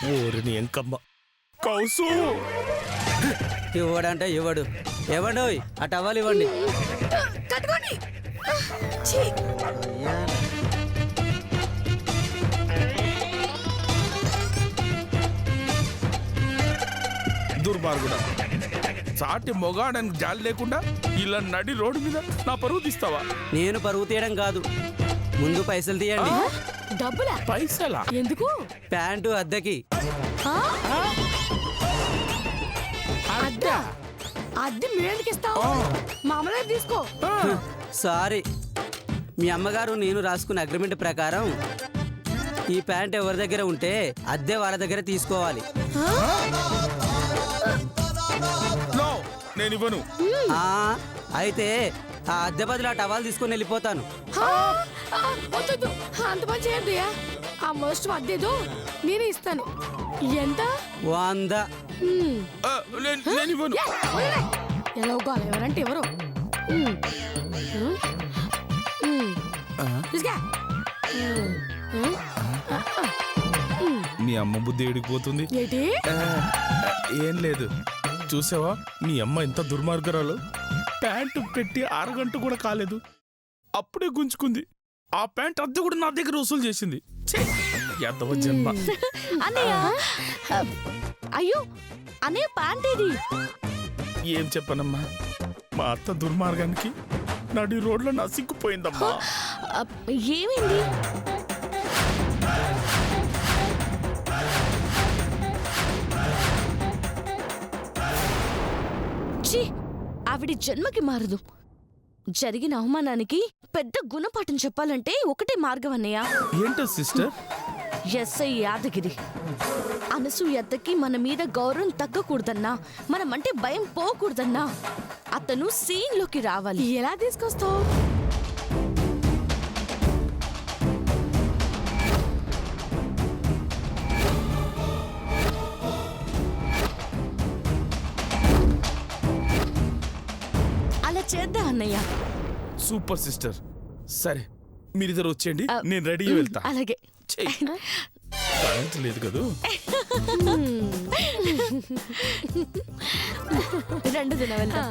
ఊరిని ఎంకమ్మ కౌసు ఇవ్వడంటే ఇవ్వడు. ఇవ్వండి, ఆ టవల్ ఇవ్వండి. కట్టుకోండి. ఛీ. దుర్మార్గుడా, సాటి మొగాడానికి జాలి లేకుండా ఇలా నడి రోడ్డు మీద నా పరువు తీస్తావా? నేను పరువు తీయడం కాదు, ముందు పైసలు తీయండి. డబ్బులా? పైసలా? ఎందుకు? ప్యాంటు అద్దెకి. ఆ? అద్దె? అద్దె మేందుకు ఇస్తావు? మామూలుగా తీసుకో. సారీ, మీ అమ్మగారు నేను రాసుకున్న అగ్రిమెంట్ ప్రకారం ఈ ప్యాంట్ ఎవరి దగ్గర ఉంటే అద్దె వాళ్ళ దగ్గర తీసుకోవాలి. నో, నేను ఇవ్వను. ఆ, అయితే ఆ అద్దె బదులు ఆ టవాల్ తీసుకొని వెళ్ళిపోతాను. వద్దు, అంత పని చేయండి. ఆ మోస్ట్ అద్దేదో నేనే ఇస్తాను. ఎంత? 100. నేను ఇవ్వను. ఎలా ఒగ్గాలి? ఎవరంటే ఎవరు? మీ అమ్మ బుద్ధి ఏడికిపోతుంది. ఏంటి? ఏం లేదు, చూసావా మీ అమ్మ ఎంత దుర్మార్గరాలు. ప్యాంటు పెట్టి అరగంట కూడా కాలేదు, అప్పుడే గుంజుకుంది. ఆ ప్యాంట్ అద్దె కూడా నా దగ్గర వసూలు చేసింది. యాదవ జన్మ. అన్నయ్య, అయ్యో అన్నయ్య ప్యాంట్ ఇది. ఏం చెప్పనమ్మా, మా అత్త దుర్మార్గానికి నడి రోడ్లో నసిక్కుపోయిందమ్మా. ఏమైంది? ఛీ, ఆవిడ జన్మకి మారదు. జరిగిన అవమానానికి పెద్ద గుణపాఠం చెప్పాలంటే ఒకటే మార్గం అన్నయ్య. ఏంటో సిస్టర్? ఎస్ఐ యాదగిరి. అనసూయత్తకి మన మీద గౌరవం తగ్గకూడదన్నా, మనమంటే భయం పోకూడదన్నా అతను సీన్ లోకి రావాలి. ఎలా తీసుకొస్తావు? అలా చేద్దాం అన్నయ్య. Super sister. సరే, మీరిద్దరు వచ్చేయండి, నేను రెడీ వెళ్తా. అలాగే. కరెంట్ లేదు కదా. రెండు దిన వెళ్తా.